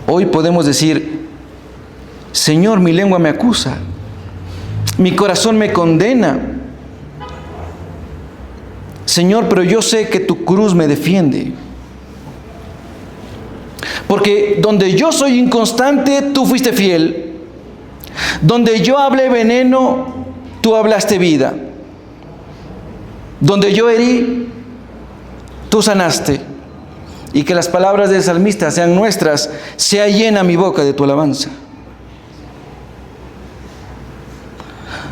Hoy podemos decir: Señor, mi lengua me acusa, mi corazón me condena. Señor, pero yo sé que tu cruz me defiende. Porque donde yo soy inconstante, tú fuiste fiel. Donde yo hablé veneno, tú hablaste vida. Donde yo herí, tú sanaste. Y que las palabras del salmista sean nuestras, sea llena mi boca de tu alabanza.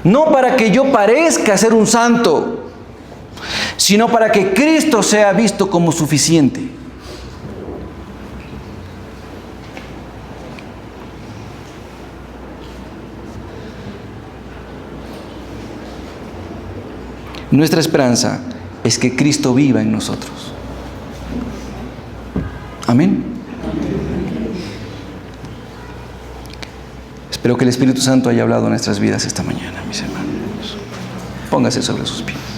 No para que yo parezca ser un santo, sino para que Cristo sea visto como suficiente. Nuestra esperanza es que Cristo viva en nosotros. Amén. Espero que el Espíritu Santo haya hablado a nuestras vidas esta mañana, mis hermanos. Póngase sobre sus pies.